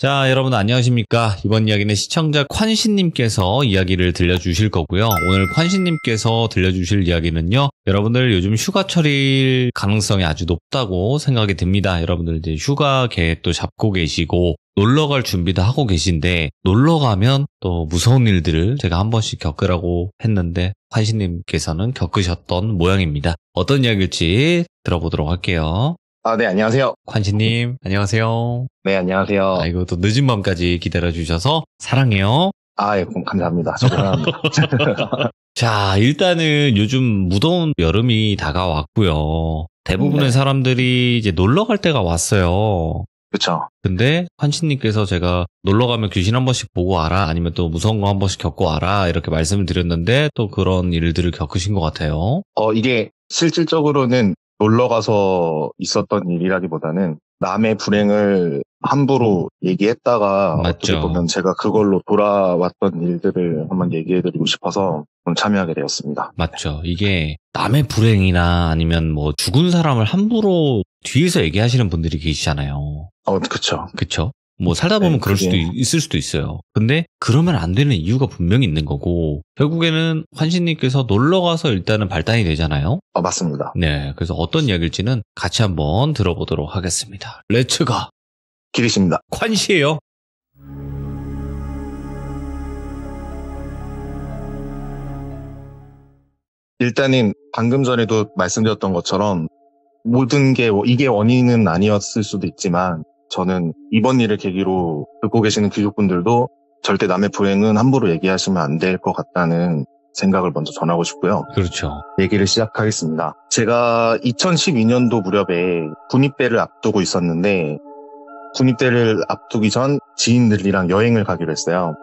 자, 여러분 안녕하십니까? 이번 이야기는 시청자 콴신님께서 이야기를 들려주실 거고요. 오늘 콴신님께서 들려주실 이야기는요. 여러분들 요즘 휴가철일 가능성이 아주 높다고 생각이 듭니다. 여러분들 이제 휴가 계획도 잡고 계시고 놀러갈 준비도 하고 계신데 놀러 가면 또 무서운 일들을 제가 한 번씩 겪으라고 했는데 콴신님께서는 겪으셨던 모양입니다. 어떤 이야기일지 들어보도록 할게요. 네, 안녕하세요. 콴신님, 안녕하세요. 네, 안녕하세요. 아이고, 또 늦은 밤까지 기다려주셔서 사랑해요. 예, 감사합니다. 저도 사랑합니다. 자, 일단은 요즘 무더운 여름이 다가왔고요. 대부분의 사람들이 이제 놀러 갈 때가 왔어요. 그쵸. 근데 콴신님께서 제가 놀러 가면 귀신 한 번씩 보고 와라, 아니면 또 무서운 거 한 번씩 겪고 와라, 이렇게 말씀을 드렸는데 또 그런 일들을 겪으신 것 같아요. 이게 실질적으로는 놀러 가서 있었던 일이라기보다는 남의 불행을 함부로 얘기했다가 맞죠. 어떻게 보면 제가 그걸로 돌아왔던 일들을 한번 얘기해드리고 싶어서 오늘 참여하게 되었습니다. 맞죠. 이게 남의 불행이나 아니면 뭐 죽은 사람을 함부로 뒤에서 얘기하시는 분들이 계시잖아요. 그쵸. 그쵸? 뭐 살다 보면 그럴 수도 있을 수도 있어요. 근데 그러면 안 되는 이유가 분명히 있는 거고 결국에는 콴신님께서 놀러 가서 일단은 발단이 되잖아요. 맞습니다. 네, 그래서 어떤 이야기일지는 같이 한번 들어보도록 하겠습니다. 렛츠가 기리십니다. 콴시예요. 일단은 방금 전에도 말씀드렸던 것처럼 모든 게 이게 원인은 아니었을 수도 있지만 저는 이번 일을 계기로 듣고 계시는 귀족분들도 절대 남의 불행은 함부로 얘기하시면 안 될 것 같다는 생각을 먼저 전하고 싶고요. 그렇죠. 얘기를 시작하겠습니다. 제가 2012년도 무렵에 군입대를 앞두고 있었는데 군입대를 앞두기 전 지인들이랑 여행을 가기로 했어요.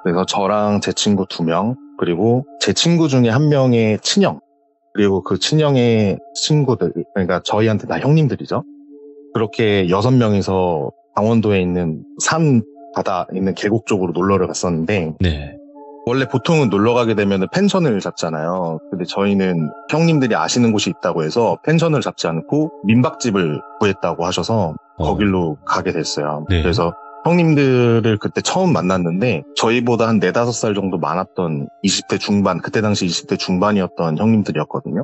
그래서 저랑 제 친구 2명 그리고 제 친구 중에 한 명의 친형 그리고 그 친형의 친구들 그러니까 저희한테 다 형님들이죠. 그렇게 6명이서 강원도에 있는 산 바다 있는 계곡 쪽으로 놀러를 갔었는데 네. 원래 보통은 놀러 가게 되면 펜션을 잡잖아요. 근데 저희는 형님들이 아시는 곳이 있다고 해서 펜션을 잡지 않고 민박집을 구했다고 하셔서 거길로 가게 됐어요. 네. 그래서 형님들을 그때 처음 만났는데 저희보다 한 4, 5살 정도 많았던 20대 중반, 그때 당시 20대 중반이었던 형님들이었거든요.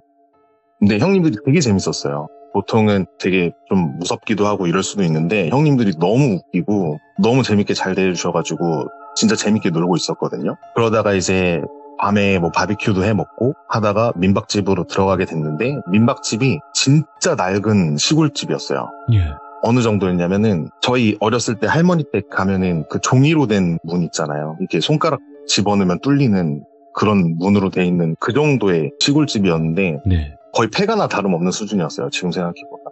근데 형님들이 되게 재밌었어요. 보통은 되게 좀 무섭기도 하고 이럴 수도 있는데 형님들이 너무 웃기고 너무 재밌게 잘 대해주셔가지고 진짜 재밌게 놀고 있었거든요. 그러다가 이제 밤에 뭐 바비큐도 해 먹고 하다가 민박집으로 들어가게 됐는데 민박집이 진짜 낡은 시골집이었어요. 예. 어느 정도였냐면은 저희 어렸을 때 할머니 댁 가면은 그 종이로 된 문 있잖아요. 이렇게 손가락 집어넣으면 뚫리는 그런 문으로 돼 있는 그 정도의 시골집이었는데 네. 거의 폐가나 다름없는 수준이었어요. 지금 생각해보면.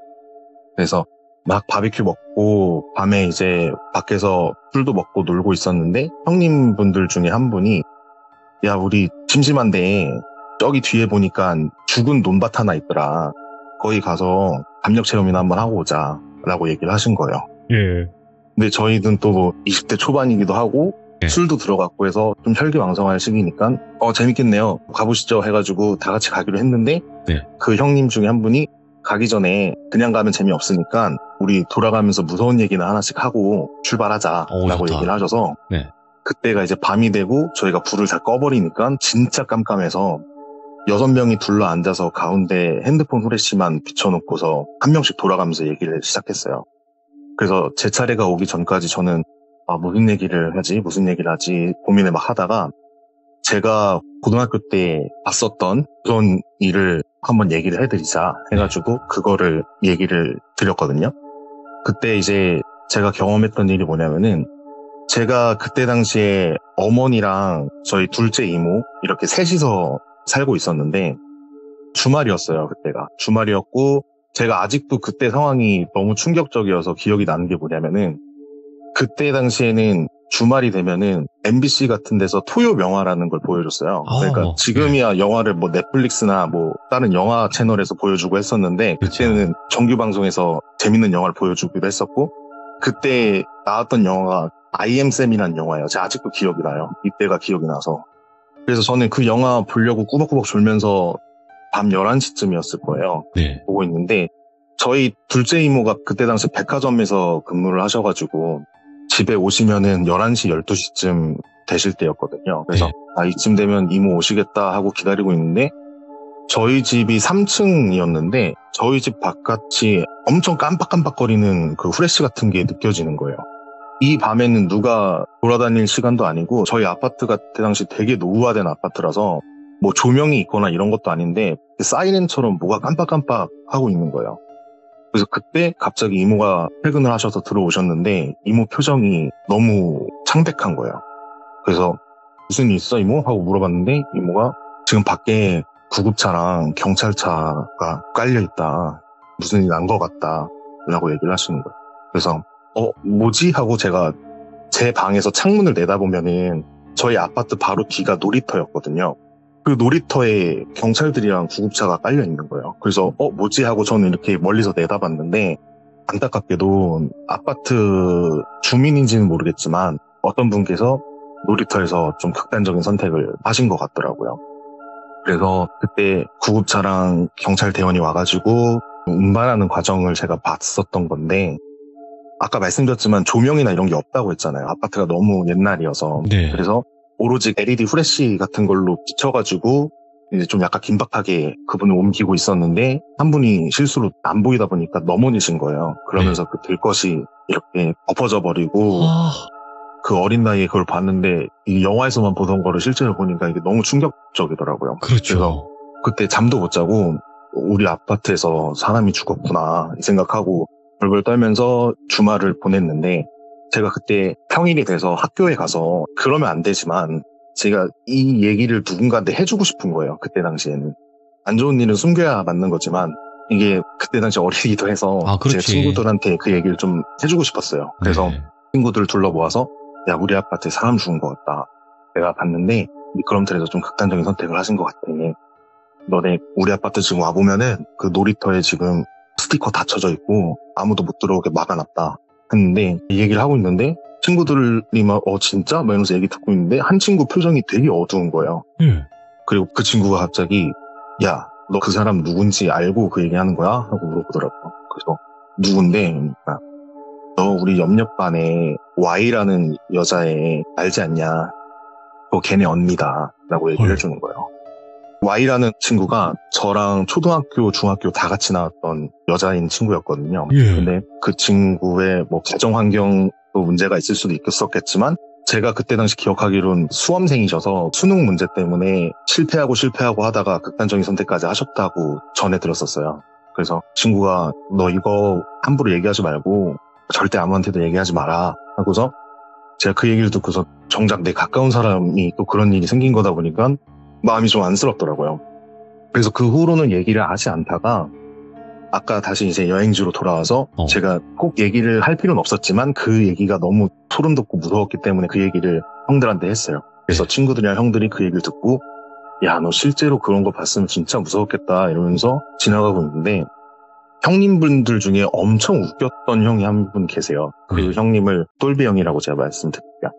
그래서 막 바비큐 먹고 밤에 이제 밖에서 술도 먹고 놀고 있었는데 형님분들 중에 한 분이 야 우리 심심한데 저기 뒤에 보니까 죽은 논밭 하나 있더라. 거기 가서 담력 체험이나 한번 하고 오자 라고 얘기를 하신 거예요. 예. 근데 저희는 또 뭐 20대 초반이기도 하고 네. 술도 들어갔고 해서 좀 혈기왕성할 시기니까 재밌겠네요. 가보시죠 해가지고 다 같이 가기로 했는데 네. 그 형님 중에 한 분이 가기 전에 그냥 가면 재미없으니까 우리 돌아가면서 무서운 얘기나 하나씩 하고 출발하자라고 좋다. 얘기를 하셔서 네. 그때가 이제 밤이 되고 저희가 불을 다 꺼버리니까 진짜 깜깜해서 6명이 둘러 앉아서 가운데 핸드폰 후레쉬만 비춰놓고서 한 명씩 돌아가면서 얘기를 시작했어요. 그래서 제 차례가 오기 전까지 저는 무슨 얘기를 하지 고민을 막 하다가 제가 고등학교 때 봤었던 그런 일을 한번 얘기를 해드리자 해가지고 그거를 얘기를 드렸거든요. 그때 이제 제가 경험했던 일이 뭐냐면은 제가 그때 당시에 어머니랑 저희 둘째 이모 이렇게 셋이서 살고 있었는데 주말이었어요. 그때가 주말이었고 제가 아직도 그때 상황이 너무 충격적이어서 기억이 나는 게 뭐냐면은 그때 당시에는 주말이 되면은 MBC 같은 데서 토요 명화라는 걸 보여줬어요. 그러니까 지금이야 영화를 뭐 넷플릭스나 뭐 다른 영화 채널에서 보여주고 했었는데 그때는 정규 방송에서 재밌는 영화를 보여주기도 했었고 그때 나왔던 영화가 I Am Sam이라는 영화예요. 제가 아직도 기억이 나요. 이때가 기억이 나서. 그래서 저는 그 영화 보려고 꾸벅꾸벅 졸면서 밤 11시쯤이었을 거예요. 네. 보고 있는데 저희 둘째 이모가 그때 당시 백화점에서 근무를 하셔가지고 집에 오시면은 11시, 12시쯤 되실 때였거든요. 그래서 네. 이쯤 되면 이모 오시겠다 하고 기다리고 있는데 저희 집이 3층이었는데 저희 집 바깥이 엄청 깜빡깜빡거리는 그 후레쉬 같은 게 느껴지는 거예요. 이 밤에는 누가 돌아다닐 시간도 아니고 저희 아파트가 그때 당시 되게 노후화된 아파트라서 뭐 조명이 있거나 이런 것도 아닌데 사이렌처럼 뭐가 깜빡깜빡 하고 있는 거예요. 그래서 그때 갑자기 이모가 퇴근을 하셔서 들어오셨는데 이모 표정이 너무 창백한 거예요. 그래서 무슨 일 있어 이모? 하고 물어봤는데 이모가 지금 밖에 구급차랑 경찰차가 깔려있다. 무슨 일 난 것 같다. 라고 얘기를 하시는 거예요. 그래서 뭐지? 하고 제가 제 방에서 창문을 내다보면은 저희 아파트 바로 뒤가 놀이터였거든요. 그 놀이터에 경찰들이랑 구급차가 깔려 있는 거예요. 그래서 뭐지? 하고 저는 이렇게 멀리서 내다봤는데 안타깝게도 아파트 주민인지는 모르겠지만 어떤 분께서 놀이터에서 좀 극단적인 선택을 하신 것 같더라고요. 그래서 그때 구급차랑 경찰 대원이 와가지고 운반하는 과정을 제가 봤었던 건데 아까 말씀드렸지만 조명이나 이런 게 없다고 했잖아요. 아파트가 너무 옛날이어서. 네. 그래서 오로지 LED 후레쉬 같은 걸로 비춰가지고 이제 좀 약간 긴박하게 그분을 옮기고 있었는데 한 분이 실수로 안 보이다 보니까 넘어지신 거예요. 그러면서 그 들것이 이렇게 엎어져 버리고 그 어린 나이에 그걸 봤는데 이 영화에서만 보던 거를 실제로 보니까 이게 너무 충격적이더라고요. 그렇죠. 그래서 그때 잠도 못 자고 우리 아파트에서 사람이 죽었구나 이 생각하고 벌벌 떨면서 주말을 보냈는데 제가 그때 평일이 돼서 학교에 가서 그러면 안 되지만 제가 이 얘기를 누군가한테 해주고 싶은 거예요. 그때 당시에는. 안 좋은 일은 숨겨야 맞는 거지만 이게 그때 당시 어리기도 해서 제 친구들한테 그 얘기를 좀 해주고 싶었어요. 그래서 친구들을 둘러 모아서 야 우리 아파트에 사람 죽은 것 같다. 내가 봤는데 미끄럼틀에서 좀 극단적인 선택을 하신 것 같아. 너네 우리 아파트 지금 와보면은 그 놀이터에 지금 스티커 다 쳐져 있고 아무도 못 들어오게 막아놨다 했는데 이 얘기를 하고 있는데 친구들이 막 진짜? 막 이러면서 얘기 듣고 있는데 한 친구 표정이 되게 어두운 거예요. 그리고 그 친구가 갑자기 야 너 그 사람 누군지 알고 그 얘기하는 거야? 하고 물어보더라고요. 그래서 누군데? 그러니까 너 우리 옆반에 Y라는 여자애 알지 않냐? 그거 걔네 언니다 라고 얘기를 해주는 거예요. Y라는 친구가 저랑 초등학교, 중학교 다 같이 나왔던 여자인 친구였거든요. 근데 그 친구의 뭐 가정 환경도 문제가 있을 수도 있었겠지만 제가 그때 당시 기억하기로는 수험생이셔서 수능 문제 때문에 실패하고 하다가 극단적인 선택까지 하셨다고 전해 들었었어요. 그래서 친구가 너 이거 함부로 얘기하지 말고 절대 아무한테도 얘기하지 마라 하고서 제가 그 얘기를 듣고서 정작 내 가까운 사람이 또 그런 일이 생긴 거다 보니까 마음이 좀 안쓰럽더라고요. 그래서 그 후로는 얘기를 하지 않다가 아까 다시 이제 여행지로 돌아와서 제가 꼭 얘기를 할 필요는 없었지만 그 얘기가 너무 소름 돋고 무서웠기 때문에 그 얘기를 형들한테 했어요. 그래서 친구들이랑 형들이 그 얘기를 듣고 야, 너 실제로 그런 거 봤으면 진짜 무서웠겠다 이러면서 지나가고 있는데 형님분들 중에 엄청 웃겼던 형이 한 분 계세요. 그 형님을 똘비 형이라고 제가 말씀드릴게요.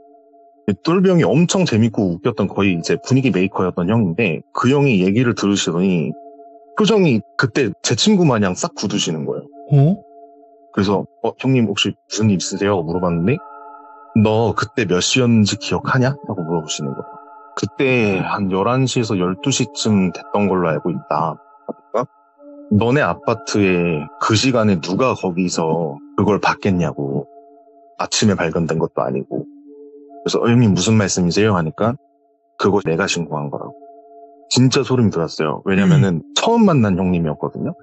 똘비 형이 엄청 재밌고 웃겼던 거의 이제 분위기 메이커였던 형인데 그 형이 얘기를 들으시더니 표정이 그때 제 친구 마냥 싹 굳으시는 거예요. 그래서 형님 혹시 무슨 일 있으세요? 물어봤는데 너 그때 몇 시였는지 기억하냐? 하고 물어보시는 거예요. 그때 한 11시에서 12시쯤 됐던 걸로 알고 있다. 그러니까 너네 아파트에 그 시간에 누가 거기서 그걸 봤겠냐고. 아침에 발견된 것도 아니고. 그래서 형님 무슨 말씀이세요? 하니까 그거 내가 신고한 거라고. 진짜 소름이 돋았어요. 왜냐면은 처음 만난 형님이었거든요.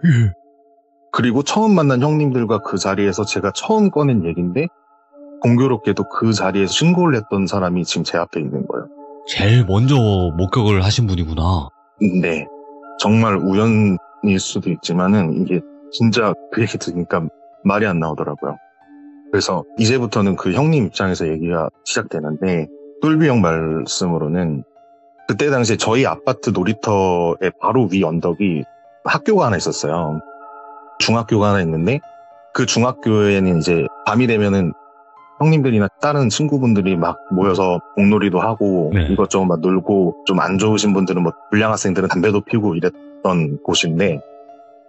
그리고 처음 만난 형님들과 그 자리에서 제가 처음 꺼낸 얘기인데 공교롭게도 그 자리에서 신고를 했던 사람이 지금 제 앞에 있는 거예요. 제일 먼저 목격을 하신 분이구나. 네. 정말 우연일 수도 있지만은 이게 진짜 그 얘기 들으니까 말이 안 나오더라고요. 그래서 이제부터는 그 형님 입장에서 얘기가 시작되는데 똘비 형 말씀으로는 그때 당시에 저희 아파트 놀이터의 바로 위 언덕이 학교가 하나 있었어요. 중학교가 하나 있는데 그 중학교에는 이제 밤이 되면은 형님들이나 다른 친구분들이 막 모여서 공놀이도 하고 이것저것 막 놀고 좀 안 좋으신 분들은 뭐 불량 학생들은 담배도 피우고 이랬던 곳인데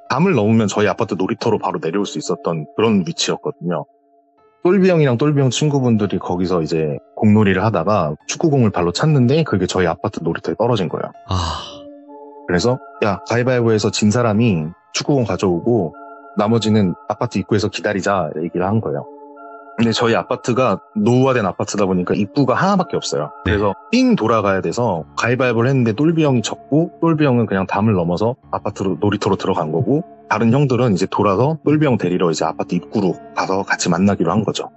밤을 넘으면 저희 아파트 놀이터로 바로 내려올 수 있었던 그런 위치였거든요. 똘비 형이랑 똘비 형 친구분들이 거기서 이제 공놀이를 하다가 축구공을 발로 찼는데 그게 저희 아파트 놀이터에 떨어진 거예요. 아, 그래서 야, 가위바위보에서 진 사람이 축구공 가져오고 나머지는 아파트 입구에서 기다리자 얘기를 한 거예요. 근데 저희 아파트가 노후화된 아파트다 보니까 입구가 하나밖에 없어요. 네. 그래서 삥 돌아가야 돼서 가위바위보를 했는데 똘비 형이 졌고 똘비 형은 그냥 담을 넘어서 아파트로 놀이터로 들어간 거고 다른 형들은 이제 돌아서 똘비 형 데리러 이제 아파트 입구로 가서 같이 만나기로 한 거죠.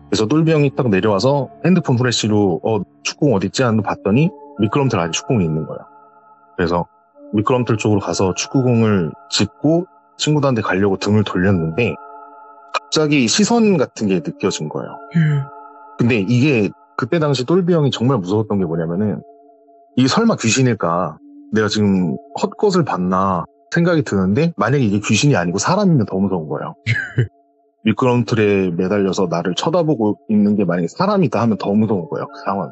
그래서 똘비 형이 딱 내려와서 핸드폰 후레쉬로 축구공 어딨지? 하고 봤더니 미끄럼틀 안에 축구공이 있는 거예요. 그래서 미끄럼틀 쪽으로 가서 축구공을 짚고 친구들한테 가려고 등을 돌렸는데 갑자기 시선 같은 게 느껴진 거예요. 근데 이게 그때 당시 똘비 형이 정말 무서웠던 게 뭐냐면은 이게 설마 귀신일까? 내가 지금 헛것을 봤나 생각이 드는데 만약에 이게 귀신이 아니고 사람이면 더 무서운 거예요. 미끄럼틀에 매달려서 나를 쳐다보고 있는 게 만약에 사람이다 하면 더 무서운 거예요. 그 상황.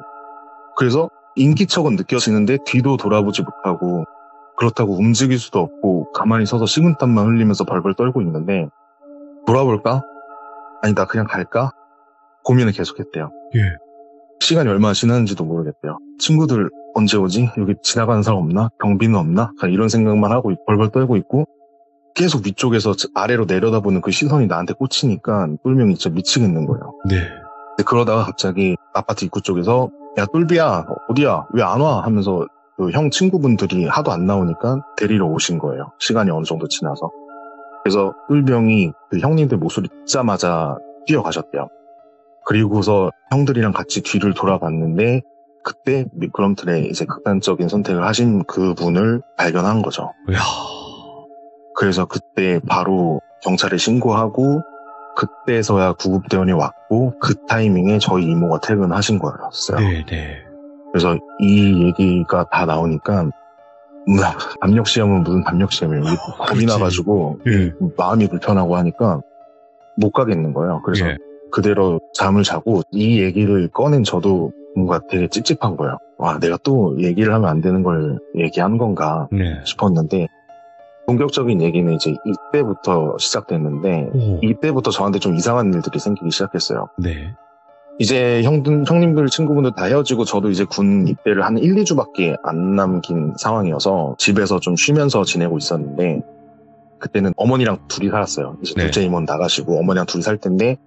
그래서 인기척은 느껴지는데 뒤도 돌아보지 못하고 그렇다고 움직일 수도 없고 가만히 서서 식은땀만 흘리면서 벌벌 떨고 있는데 돌아볼까? 아니다 그냥 갈까? 고민을 계속했대요. 예. 시간이 얼마나 지났는지도 모르겠대요. 친구들 언제 오지? 여기 지나가는 사람 없나? 경비는 없나? 이런 생각만 하고 벌벌 떨고 있고 계속 위쪽에서 아래로 내려다보는 그 시선이 나한테 꽂히니까 똘명이 진짜 미치겠는 거예요. 네. 근데 그러다가 갑자기 아파트 입구 쪽에서 야 똘비야 어디야 왜 안 와? 하면서 그 형 친구분들이 하도 안 나오니까 데리러 오신 거예요. 시간이 어느 정도 지나서. 그래서 똘비 형이 그 형님들 목소리 듣자마자 뛰어가셨대요. 그리고서 형들이랑 같이 뒤를 돌아봤는데 그때 미끄럼틀에 이제 극단적인 선택을 하신 그분을 발견한 거죠. 이야. 그래서 그때 바로 경찰에 신고하고 그때서야 구급대원이 왔고 그 타이밍에 저희 이모가 퇴근하신 거였어요. 네네. 그래서 이 얘기가 다 나오니까 담력시험은 무슨 담력시험이에요. 겁이 나가지고 예. 마음이 불편하고 하니까 못 가겠는 거예요. 그래서 예. 그대로 잠을 자고 이 얘기를 꺼낸 저도 뭔가 되게 찝찝한 거예요. 와, 내가 또 얘기를 하면 안 되는 걸 얘기한 건가 네. 싶었는데 본격적인 얘기는 이제 이때부터 시작됐는데 오. 이때부터 저한테 좀 이상한 일들이 생기기 시작했어요. 네. 이제 형님들 친구분들 다 헤어지고 저도 이제 군 입대를 한 1, 2주밖에 안 남긴 상황이어서 집에서 좀 쉬면서 지내고 있었는데 그때는 어머니랑 둘이 살았어요. 이제 네. 둘째 이모는 나가시고 어머니랑 둘이 살 텐데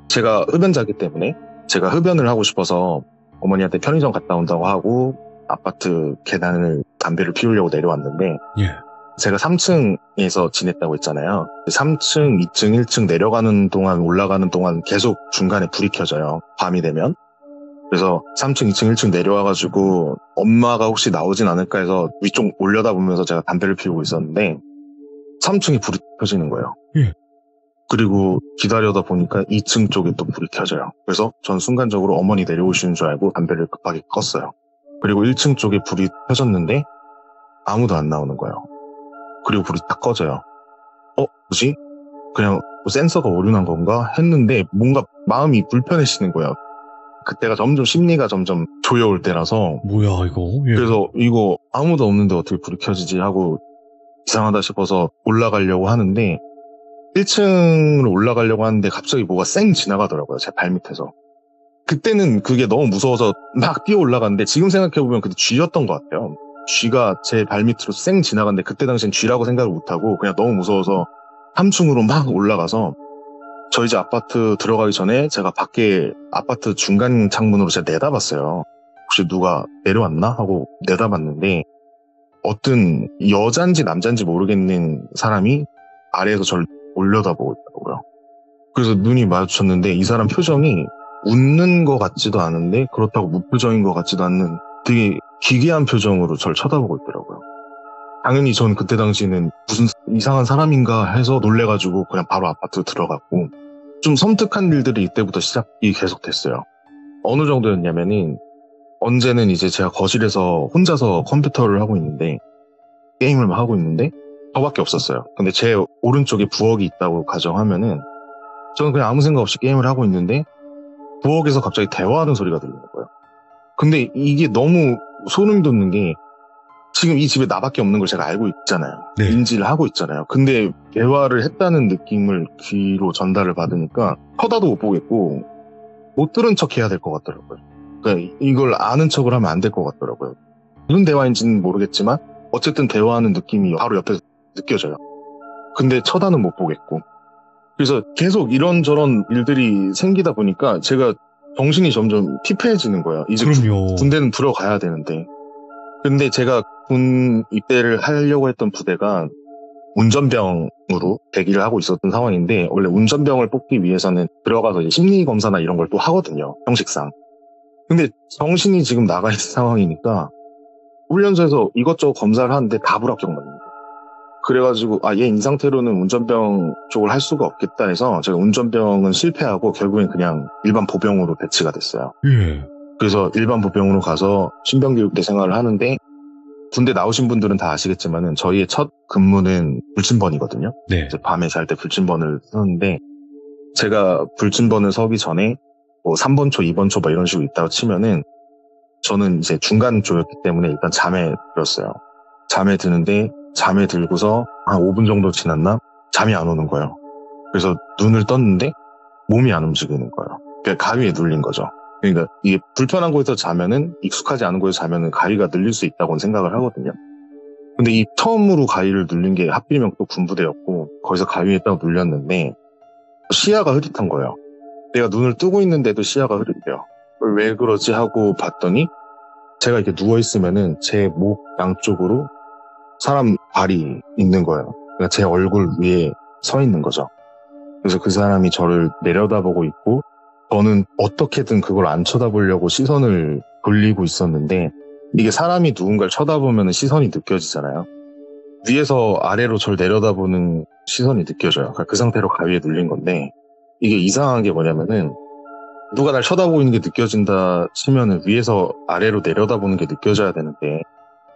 제가 흡연자기 때문에 제가 흡연을 하고 싶어서 어머니한테 편의점 갔다 온다고 하고 아파트 계단을 담배를 피우려고 내려왔는데 예. 제가 3층에서 지냈다고 했잖아요. 3층, 2층, 1층 내려가는 동안 올라가는 동안 계속 중간에 불이 켜져요. 밤이 되면. 그래서 3층, 2층, 1층 내려와가지고 엄마가 혹시 나오진 않을까 해서 위쪽 올려다보면서 제가 담배를 피우고 있었는데 3층에 불이 켜지는 거예요. 예. 그리고 기다려다 보니까 2층 쪽에 또 불이 켜져요. 그래서 전 순간적으로 어머니 내려오시는 줄 알고 담배를 급하게 껐어요. 그리고 1층 쪽에 불이 켜졌는데 아무도 안 나오는 거예요. 그리고 불이 딱 꺼져요. 뭐지? 그냥 센서가 오류난 건가? 했는데 뭔가 마음이 불편해지는 거예요. 그때가 점점 심리가 점점 조여올 때라서 뭐야 이거? 예. 그래서 이거 아무도 없는데 어떻게 불이 켜지지 하고 이상하다 싶어서 올라가려고 하는데 1층으로 올라가려고 하는데 갑자기 뭐가 쌩 지나가더라고요. 제 발밑에서. 그때는 그게 너무 무서워서 막 뛰어 올라갔는데 지금 생각해보면 그때 쥐였던 것 같아요. 쥐가 제 발밑으로 쌩 지나갔는데 그때 당시엔 쥐라고 생각을 못하고 그냥 너무 무서워서 3층으로 막 올라가서 저희 집 아파트 들어가기 전에 제가 밖에 아파트 중간 창문으로 제가 내다봤어요. 혹시 누가 내려왔나? 하고 내다봤는데 어떤 여잔지 남잔지 모르겠는 사람이 아래에서 저를 올려다보고 있더라고요. 그래서 눈이 마주쳤는데 이 사람 표정이 웃는 것 같지도 않은데 그렇다고 무표정인 것 같지도 않는 되게 기괴한 표정으로 저를 쳐다보고 있더라고요. 당연히 전 그때 당시에는 무슨 이상한 사람인가 해서 놀래가지고 그냥 바로 아파트 들어갔고 좀 섬뜩한 일들이 이때부터 시작이 계속됐어요. 어느 정도였냐면은 언제는 이제 제가 거실에서 혼자서 컴퓨터를 하고 있는데 게임을 막 하고 있는데 저밖에 없었어요. 근데 제 오른쪽에 부엌이 있다고 가정하면은 저는 그냥 아무 생각 없이 게임을 하고 있는데 부엌에서 갑자기 대화하는 소리가 들리는 거예요. 근데 이게 너무 소름이 돋는 게 지금 이 집에 나밖에 없는 걸 제가 알고 있잖아요. 네. 인지를 하고 있잖아요. 근데 대화를 했다는 느낌을 귀로 전달을 받으니까 쳐다도 못 보겠고 못 들은 척 해야 될 것 같더라고요. 그러니까 이걸 아는 척을 하면 안 될 것 같더라고요. 무슨 대화인지는 모르겠지만 어쨌든 대화하는 느낌이 바로 옆에서 느껴져요. 근데 쳐다는 못 보겠고. 그래서 계속 이런저런 일들이 생기다 보니까 제가 정신이 점점 피폐해지는 거예요. 이제 그럼요. 군대는 들어가야 되는데. 근데 제가 군 입대를 하려고 했던 부대가 운전병으로 대기를 하고 있었던 상황인데, 원래 운전병을 뽑기 위해서는 들어가서 이제 심리 검사나 이런 걸 또 하거든요. 형식상. 근데 정신이 지금 나가 있는 상황이니까 훈련소에서 이것저것 검사를 하는데 다 불합격 맞는 거예요. 그래가지고 얘 이 상태로는 운전병 쪽을 할 수가 없겠다 해서 제가 운전병은 실패하고 결국엔 그냥 일반 보병으로 배치가 됐어요. 예. 그래서 일반 보병으로 가서 신병교육대 생활을 하는데, 군대 나오신 분들은 다 아시겠지만은 저희의 첫 근무는 불침번이거든요. 네. 이제 밤에 잘 때 불침번을 서는데, 제가 불침번을 서기 전에 뭐 3번 초, 2번 초 막 이런 식으로 있다고 치면은 저는 이제 중간 조였기 때문에 일단 잠에 들었어요. 잠에 드는데 잠에 들고서 한 5분 정도 지났나? 잠이 안 오는 거예요. 그래서 눈을 떴는데 몸이 안 움직이는 거예요. 그러니까 가위에 눌린 거죠. 그러니까 이게 불편한 곳에서 자면은, 익숙하지 않은 곳에서 자면은 가위가 눌릴 수 있다고 생각을 하거든요. 근데 이 처음으로 가위를 눌린 게 하필이면 또 군부대였고, 거기서 가위에 딱 눌렸는데 시야가 흐릿한 거예요. 내가 눈을 뜨고 있는데도 시야가 흐릿해요. 왜 그러지 하고 봤더니 제가 이렇게 누워있으면은 제 목 양쪽으로 사람 발이 있는 거예요. 그러니까 제 얼굴 위에 서 있는 거죠. 그래서 그 사람이 저를 내려다보고 있고, 저는 어떻게든 그걸 안 쳐다보려고 시선을 돌리고 있었는데, 이게 사람이 누군가를 쳐다보면 시선이 느껴지잖아요. 위에서 아래로 저를 내려다보는 시선이 느껴져요. 그러니까 그 상태로 가위에 눌린 건데, 이게 이상한 게 뭐냐면은, 누가 날 쳐다보고 있는 게 느껴진다 치면은 위에서 아래로 내려다보는 게 느껴져야 되는데,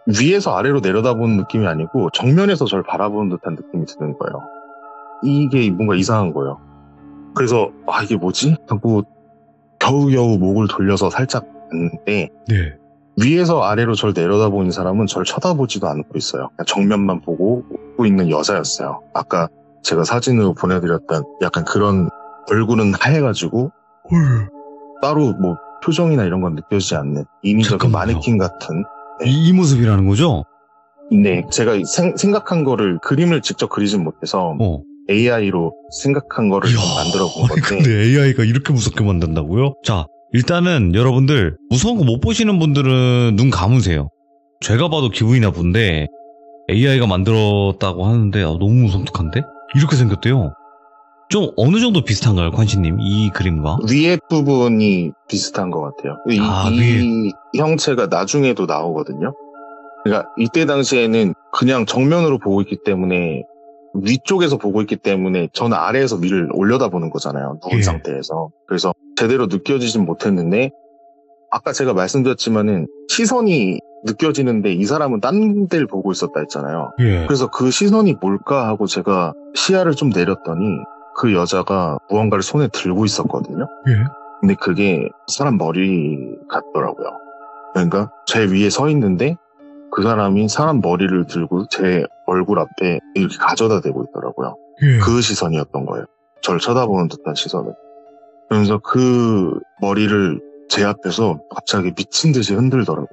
위에서 아래로 내려다보는 느낌이 아니고 정면에서 저를 바라보는 듯한 느낌이 드는 거예요. 이게 뭔가 이상한 거예요. 그래서 이게 뭐지? 하고 겨우겨우 목을 돌려서 살짝 봤는데, 네. 위에서 아래로 저를 내려다보는 사람은 저를 쳐다보지도 않고 있어요. 그냥 정면만 보고 웃고 있는 여자였어요. 아까 제가 사진으로 보내드렸던 약간 그런, 얼굴은 하얘가지고 따로 뭐 표정이나 이런 건 느껴지지 않는 인위적인 잠깐만요. 마네킹 같은. 이 모습이라는 거죠? 네, 제가 생각한 거를 그림을 직접 그리진 못해서 AI로 생각한 거를 좀 만들어 본 건데. 근데 AI가 이렇게 무섭게 만든다고요? 자, 일단은 여러분들 무서운 거 못 보시는 분들은 눈 감으세요. 제가 봐도 기분이 나쁜데 AI가 만들었다고 하는데 너무 무섭득한데? 이렇게 생겼대요. 좀 어느 정도 비슷한가요, 관시님? 이 그림과? 위에 부분이 비슷한 것 같아요. 이 형체가 나중에도 나오거든요. 그러니까 이때 당시에는 그냥 정면으로 보고 있기 때문에, 위쪽에서 보고 있기 때문에 저는 아래에서 위를 올려다보는 거잖아요. 누운 상태에서. 그래서 제대로 느껴지진 못했는데, 아까 제가 말씀드렸지만은 시선이 느껴지는데 이 사람은 딴 데를 보고 있었다 했잖아요. 그래서 그 시선이 뭘까 하고 제가 시야를 좀 내렸더니 그 여자가 무언가를 손에 들고 있었거든요. 근데 그게 사람 머리 같더라고요. 그러니까 제 위에 서 있는데 그 사람이 사람 머리를 들고 제 얼굴 앞에 이렇게 가져다 대고 있더라고요. 그 시선이었던 거예요. 저를 쳐다보는 듯한 시선을. 그러면서 그 머리를 제 앞에서 갑자기 미친 듯이 흔들더라고요.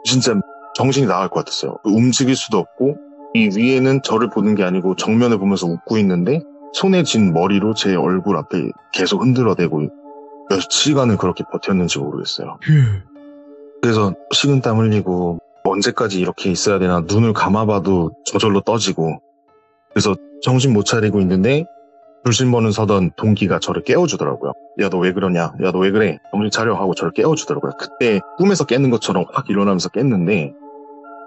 진짜 정신이 나갈 것 같았어요. 움직일 수도 없고, 이 위에는 저를 보는 게 아니고 정면을 보면서 웃고 있는데 손에 쥔 머리로 제 얼굴 앞에 계속 흔들어대고 몇 시간을 그렇게 버텼는지 모르겠어요. 그래서 식은땀 흘리고 언제까지 이렇게 있어야 되나, 눈을 감아봐도 저절로 떠지고, 그래서 정신 못 차리고 있는데 불신번을 서던 동기가 저를 깨워주더라고요. 야, 너 왜 그러냐? 야, 너 왜 그래? 정신 차려 하고 저를 깨워주더라고요. 그때 꿈에서 깨는 것처럼 확 일어나면서 깼는데,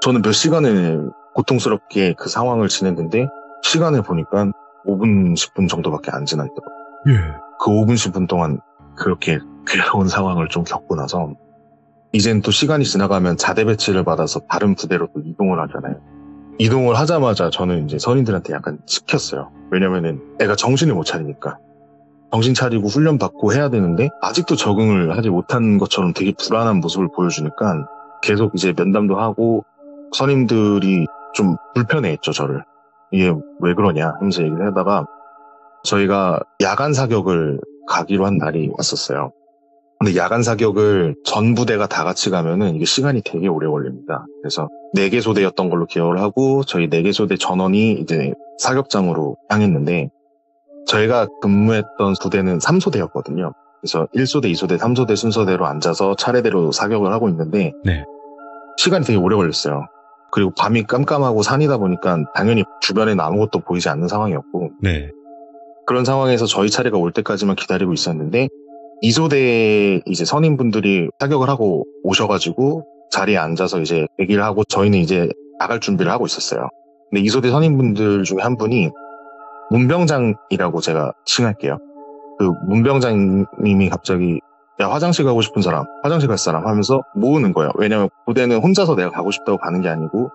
저는 몇 시간을 고통스럽게 그 상황을 지냈는데 시간을 보니까 5분, 10분 정도밖에 안 지났더라고요. 그 5분, 10분 동안 그렇게 괴로운 상황을 좀 겪고 나서, 이젠 또 시간이 지나가면 자대 배치를 받아서 다른 부대로 또 이동을 하잖아요. 이동을 하자마자 저는 이제 선임들한테 약간 시켰어요. 왜냐면은 애가 정신을 못 차리니까. 정신 차리고 훈련 받고 해야 되는데 아직도 적응을 하지 못한 것처럼 되게 불안한 모습을 보여주니까 계속 이제 면담도 하고 선임들이 좀 불편해했죠, 저를. 이게 왜 그러냐 하면서 얘기를 하다가 저희가 야간 사격을 가기로 한 날이 왔었어요. 근데 야간 사격을 전 부대가 다 같이 가면은 이게 시간이 되게 오래 걸립니다. 그래서 4개 소대였던 걸로 기억을 하고 저희 4개 소대 전원이 이제 사격장으로 향했는데 저희가 근무했던 부대는 3소대였거든요. 그래서 1소대, 2소대, 3소대 순서대로 앉아서 차례대로 사격을 하고 있는데 네. 시간이 되게 오래 걸렸어요. 그리고 밤이 깜깜하고 산이다 보니까 당연히 주변에는 아무것도 보이지 않는 상황이었고 네. 그런 상황에서 저희 차례가 올 때까지만 기다리고 있었는데 2소대 이제 선임분들이 사격을 하고 오셔가지고 자리에 앉아서 이제 얘기를 하고 저희는 이제 나갈 준비를 하고 있었어요. 근데 2소대 선임분들 중에 한 분이 문병장이라고 제가 칭할게요. 그 문병장님이 갑자기 야 화장실 가고 싶은 사람, 화장실 갈 사람 하면서 모으는 거예요. 왜냐면 부대는 혼자서 내가 가고 싶다고 가는 게 아니고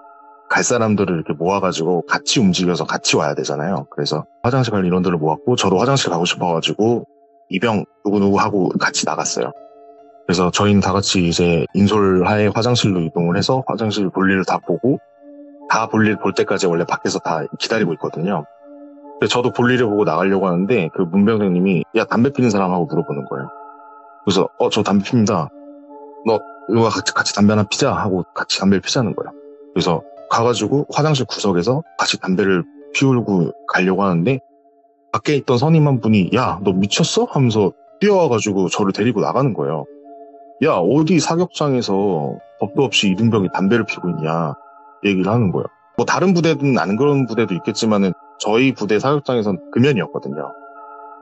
갈 사람들을 이렇게 모아가지고 같이 움직여서 같이 와야 되잖아요. 그래서 화장실 갈 인원들을 모았고 저도 화장실 가고 싶어가지고 이병 누구누구 하고 같이 나갔어요. 그래서 저희는 다 같이 이제 인솔하에 화장실로 이동을 해서 화장실 볼일을 다 보고 다 볼일 볼 때까지 원래 밖에서 다 기다리고 있거든요. 그래서 저도 볼일을 보고 나가려고 하는데 그 문병장님이 야 담배 피는 사람하고 물어보는 거예요. 그래서 저 담배 핍니다. 너 이거 같이 담배 하나 피자 하고 같이 담배를 피자는 거예요. 그래서 가가지고 화장실 구석에서 같이 담배를 피우고 가려고 하는데 밖에 있던 선임 한 분이 야 너 미쳤어? 하면서 뛰어와가지고 저를 데리고 나가는 거예요. 야 어디 사격장에서 법도 없이 이등병이 담배를 피우고 있냐 얘기를 하는 거예요. 뭐 다른 부대는 안 그런 부대도 있겠지만은 저희 부대 사격장에선 금연이었거든요.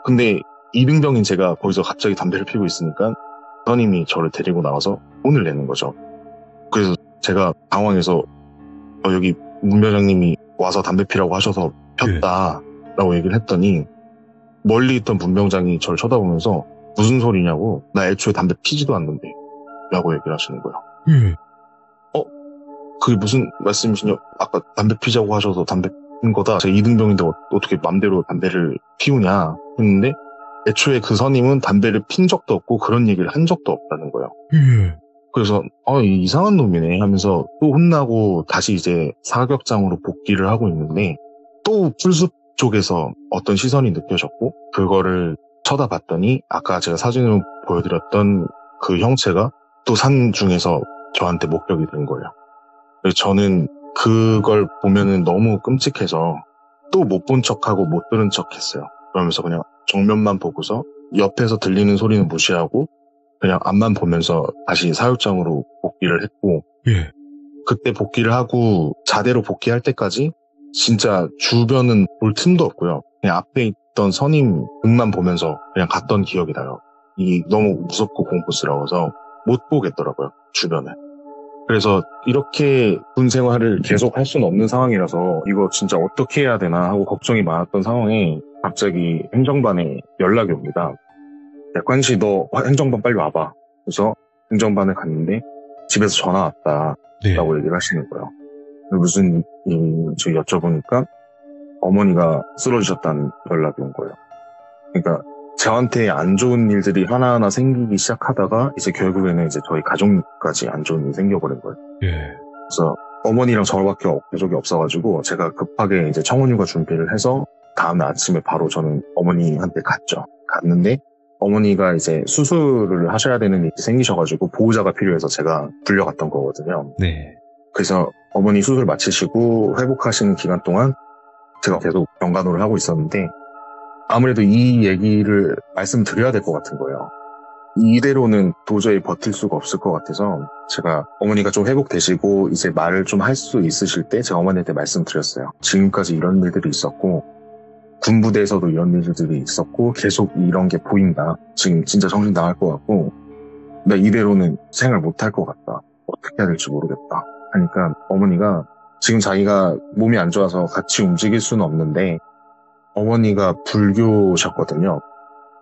근데 이등병인 제가 거기서 갑자기 담배를 피우고 있으니까 선임이 저를 데리고 나와서 혼을 내는 거죠. 그래서 제가 당황해서 여기 문병장님이 와서 담배 피라고 하셔서 폈다라고 얘기를 했더니 멀리 있던 문병장이 저를 쳐다보면서 무슨 소리냐고 나 애초에 담배 피지도 않는데 라고 얘기를 하시는 거예요. 그게 무슨 말씀이시냐 아까 담배 피자고 하셔서 담배 핀 거다. 제가 이등병인데 어떻게 맘대로 담배를 피우냐 했는데 애초에 그 선임은 담배를 핀 적도 없고 그런 얘기를 한 적도 없다는 거예요. 그래서 이상한 놈이네 하면서 또 혼나고 다시 이제 사격장으로 복귀를 하고 있는데 또 풀숲 쪽에서 어떤 시선이 느껴졌고 그거를 쳐다봤더니 아까 제가 사진으로 보여드렸던 그 형체가 또 산 중에서 저한테 목격이 된 거예요. 그래서 저는 그걸 보면은 너무 끔찍해서 또 못 본 척하고 못 들은 척 했어요. 그러면서 그냥 정면만 보고서 옆에서 들리는 소리는 무시하고 그냥 앞만 보면서 다시 사육장으로 복귀를 했고 그때 복귀를 하고 자대로 복귀할 때까지 진짜 주변은 볼 틈도 없고요. 그냥 앞에 있던 선임 등만 보면서 그냥 갔던 기억이 나요. 이게 너무 무섭고 공포스러워서 못 보겠더라고요, 주변을. 그래서 이렇게 군 생활을 계속 할 수는 없는 상황이라서 이거 진짜 어떻게 해야 되나 하고 걱정이 많았던 상황에 갑자기 행정반에 연락이 옵니다. 야, 관시 너 행정반 빨리 와봐. 그래서 행정반에 갔는데 집에서 전화 왔다 라고 얘기를 하시는 거예요. 무슨 일인지 여쭤보니까 어머니가 쓰러지셨다는 연락이 온 거예요. 그러니까 저한테 안 좋은 일들이 하나하나 생기기 시작하다가 이제 결국에는 이제 저희 가족까지 안 좋은 일이 생겨버린 거예요. 그래서 어머니랑 저밖에 가족이 없어가지고 제가 급하게 이제 청원휴가 준비를 해서 다음 아침에 바로 저는 어머니한테 갔죠. 갔는데 어머니가 이제 수술을 하셔야 되는 일이 생기셔가지고 보호자가 필요해서 제가 불려갔던 거거든요. 그래서 어머니 수술 마치시고 회복하시는 기간 동안 제가 계속 병간호를 하고 있었는데 아무래도 이 얘기를 말씀드려야 될 것 같은 거예요. 이대로는 도저히 버틸 수가 없을 것 같아서 제가 어머니가 좀 회복되시고 이제 말을 좀 할 수 있으실 때 제가 어머니한테 말씀드렸어요. 지금까지 이런 일들이 있었고 군부대에서도 이런 일들이 있었고 계속 이런 게 보인다. 지금 진짜 정신 나갈 것 같고 나 이대로는 생활 못할 것 같다. 어떻게 해야 될지 모르겠다. 하니까 어머니가 지금 자기가 몸이 안 좋아서 같이 움직일 수는 없는데 어머니가 불교셨거든요.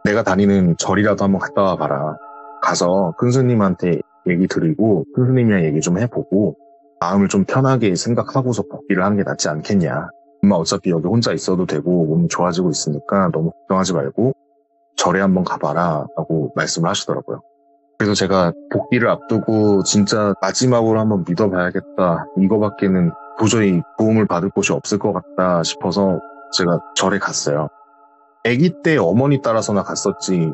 내가 다니는 절이라도 한번 갔다 와봐라. 가서 큰 스님한테 얘기 드리고 큰 스님이랑 얘기 좀 해보고 마음을 좀 편하게 생각하고서 복귀를 하는 게 낫지 않겠냐. 엄마 어차피 여기 혼자 있어도 되고 몸이 좋아지고 있으니까 너무 걱정하지 말고 절에 한번 가봐라 라고 말씀을 하시더라고요. 그래서 제가 복귀를 앞두고 진짜 마지막으로 한번 믿어봐야겠다. 이거밖에는 도저히 도움을 받을 곳이 없을 것 같다 싶어서 제가 절에 갔어요. 아기 때 어머니 따라서나 갔었지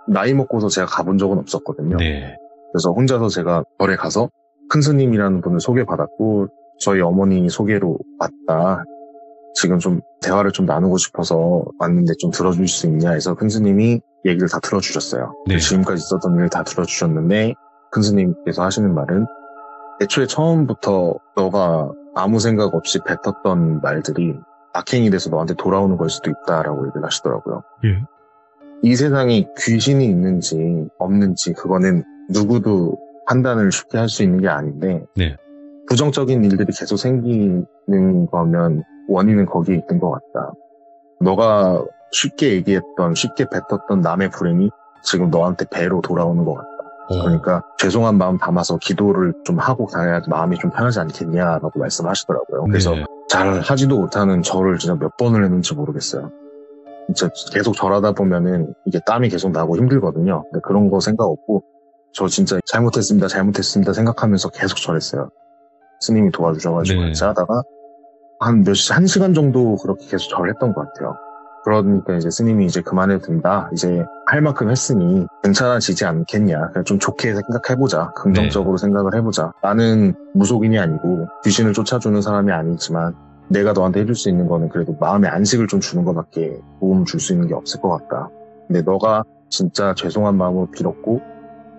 나이 먹고서 제가 가본 적은 없었거든요. 네. 그래서 혼자서 제가 절에 가서 큰 스님이라는 분을 소개받았고 저희 어머니 소개로 왔다. 지금 좀 대화를 좀 나누고 싶어서 왔는데 좀 들어줄 수 있냐 해서 큰 스님이 얘기를 다 들어주셨어요. 네. 지금까지 있었던 일을 다 들어주셨는데 큰 스님께서 하시는 말은 애초에 처음부터 너가 아무 생각 없이 뱉었던 말들이 악행이 돼서 너한테 돌아오는 걸 수도 있다라고 얘기를 하시더라고요. 예. 이 세상에 귀신이 있는지 없는지 그거는 누구도 판단을 쉽게 할 수 있는 게 아닌데 네. 부정적인 일들이 계속 생기는 거면 원인은 거기에 있는 것 같다. 너가 쉽게 얘기했던 쉽게 뱉었던 남의 불행이 지금 너한테 배로 돌아오는 것 같다. 그러니까 죄송한 마음 담아서 기도를 좀 하고 가야 마음이 좀 편하지 않겠냐라고 말씀하시더라고요. 그래서 네. 잘 하지도 못하는 절을 진짜 몇 번을 했는지 모르겠어요. 진짜 계속 절하다 보면은 이게 땀이 계속 나고 힘들거든요. 근데 그런 거 생각 없고 저 진짜 잘못했습니다 생각하면서 계속 절했어요. 스님이 도와주셔가지고 네. 같이 하다가 한 시간 정도 그렇게 계속 절했던 것 같아요. 그러니까 이제 스님이 이제 그만해도 된다. 이제 할 만큼 했으니 괜찮아지지 않겠냐. 그냥 좀 좋게 생각해보자. 긍정적으로 생각을 해보자. 나는 무속인이 아니고 귀신을 쫓아주는 사람이 아니지만 내가 너한테 해줄 수 있는 거는 그래도 마음의 안식을 좀 주는 것밖에 도움을 줄 수 있는 게 없을 것 같다. 근데 너가 진짜 죄송한 마음으로 빌었고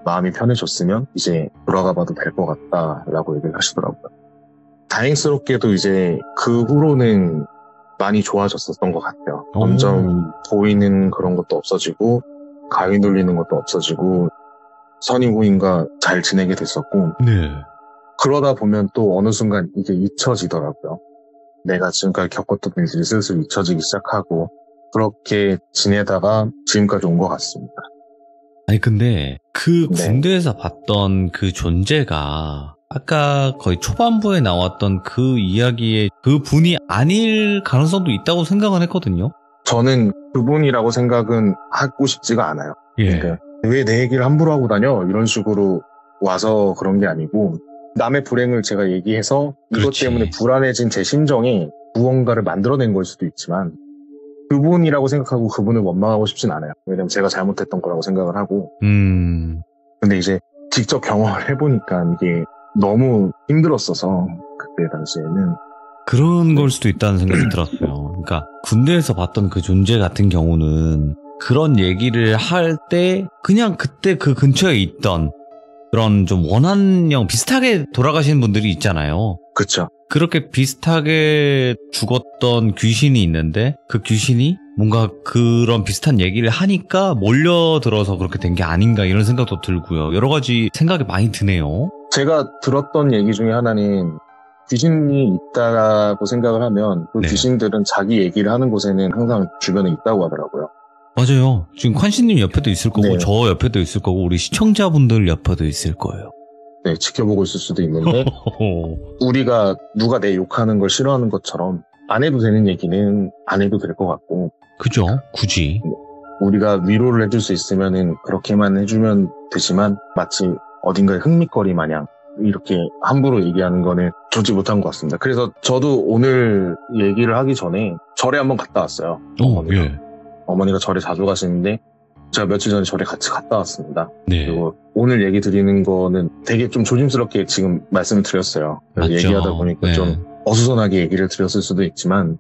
마음이 편해졌으면 이제 돌아가 봐도 될 것 같다라고 얘기를 하시더라고요. 다행스럽게도 이제 그 후로는 많이 좋아졌었던 것 같아요. 점점 보이는 그런 것도 없어지고 가위 눌리는 것도 없어지고 선임 후임과 잘 지내게 됐었고 네. 그러다 보면 또 어느 순간 이게 잊혀지더라고요. 내가 지금까지 겪었던 일들이 슬슬 잊혀지기 시작하고 그렇게 지내다가 지금까지 온 것 같습니다. 아니 근데 그 네. 군대에서 봤던 그 존재가 아까 거의 초반부에 나왔던 그 이야기의 그 분이 아닐 가능성도 있다고 생각은 했거든요. 저는 그분이라고 생각은 하고 싶지가 않아요. 예. 그러니까 왜 내 얘기를 함부로 하고 다녀? 이런 식으로 와서 그런 게 아니고 남의 불행을 제가 얘기해서 이것 그렇지. 때문에 불안해진 제 심정이 무언가를 만들어낸 걸 수도 있지만 그분이라고 생각하고 그분을 원망하고 싶진 않아요. 왜냐면 제가 잘못했던 거라고 생각을 하고 근데 이제 직접 경험을 해보니까 이게 너무 힘들었어서 그때 당시에는 그런 걸 수도 있다는 생각이 들었어요. 그러니까 군대에서 봤던 그 존재 같은 경우는 그런 얘기를 할 때 그냥 그때 그 근처에 있던 그런 좀 원한형 비슷하게 돌아가시는 분들이 있잖아요. 그쵸. 그렇게 비슷하게 죽었던 귀신이 있는데 그 귀신이 뭔가 그런 비슷한 얘기를 하니까 몰려들어서 그렇게 된 게 아닌가 이런 생각도 들고요. 여러 가지 생각이 많이 드네요. 제가 들었던 얘기 중에 하나는 귀신이 있다고 생각을 하면 그 네. 귀신들은 자기 얘기를 하는 곳에는 항상 주변에 있다고 하더라고요. 맞아요. 지금 콴신님 옆에도 있을 거고 네. 저 옆에도 있을 거고 우리 시청자분들 옆에도 있을 거예요. 네, 지켜보고 있을 수도 있는데 우리가 누가 내 욕하는 걸 싫어하는 것처럼 안 해도 되는 얘기는 안 해도 될 것 같고 그죠? 굳이. 우리가 위로를 해줄 수 있으면은 그렇게만 해주면 되지만 마치 어딘가에 흥미거리 마냥 이렇게 함부로 얘기하는 거는 좋지 못한 것 같습니다. 그래서 저도 오늘 얘기를 하기 전에 절에 한번 갔다 왔어요. 예. 어머니가 절에 자주 가시는데 제가 며칠 전에 절에 같이 갔다 왔습니다. 네. 그리고 오늘 얘기 드리는 거는 되게 좀 조심스럽게 지금 말씀을 드렸어요. 맞죠. 얘기하다 보니까 네. 좀 어수선하게 얘기를 드렸을 수도 있지만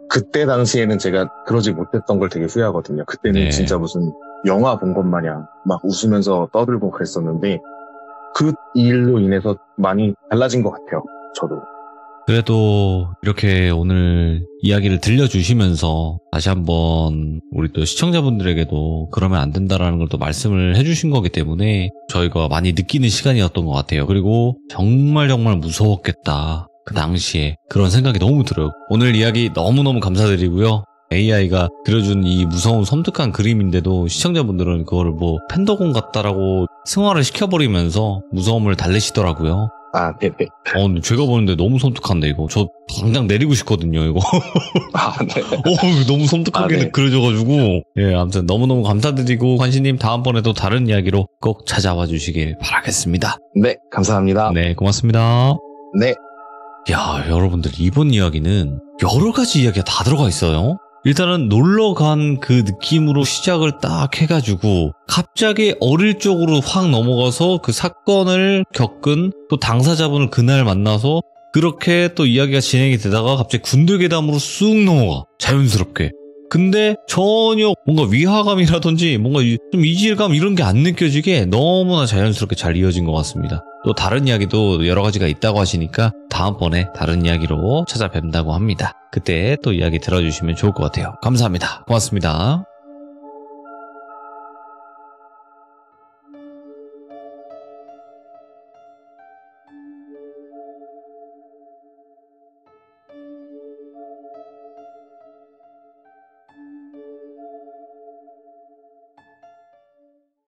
그때 당시에는 제가 그러지 못했던 걸 되게 후회하거든요. 그때는 네. 진짜 무슨 영화 본 것 마냥 막 웃으면서 떠들고 그랬었는데 그 일로 인해서 많이 달라진 것 같아요. 저도. 그래도 이렇게 오늘 이야기를 들려주시면서 다시 한번 우리 또 시청자분들에게도 그러면 안 된다라는 걸 또 말씀을 해주신 거기 때문에 저희가 많이 느끼는 시간이었던 것 같아요. 그리고 정말 무서웠겠다. 그 당시에 그런 생각이 너무 들어요. 오늘 이야기 너무너무 감사드리고요. AI가 그려준 이 무서운 섬뜩한 그림인데도 시청자분들은 그거를 뭐 펜더곤 같다라고 승화를 시켜버리면서 무서움을 달래시더라고요. 아, 네네. 근데 제가 보는데 너무 섬뜩한데 이거 저 당장 내리고 싶거든요 이거. 아, 네. 너무 섬뜩하게 네. 그려져가지고. 예, 아무튼 너무너무 감사드리고 관시님 다음번에도 다른 이야기로 꼭 찾아와 주시길 바라겠습니다. 네, 감사합니다. 네, 고맙습니다. 네. 야, 여러분들 이번 이야기는 여러 가지 이야기가 다 들어가 있어요. 일단은 놀러 간 그 느낌으로 시작을 딱 해가지고 갑자기 어릴 적으로 확 넘어가서 그 사건을 겪은 또 당사자분을 그날 만나서 그렇게 또 이야기가 진행이 되다가 갑자기 군대 괴담으로 쑥 넘어가. 자연스럽게. 근데 전혀 뭔가 위화감이라든지 뭔가 좀 이질감 이런 게 안 느껴지게 너무나 자연스럽게 잘 이어진 것 같습니다. 또 다른 이야기도 여러 가지가 있다고 하시니까 다음번에 다른 이야기로 찾아뵙는다고 합니다. 그때 또 이야기 들어주시면 좋을 것 같아요. 감사합니다. 고맙습니다.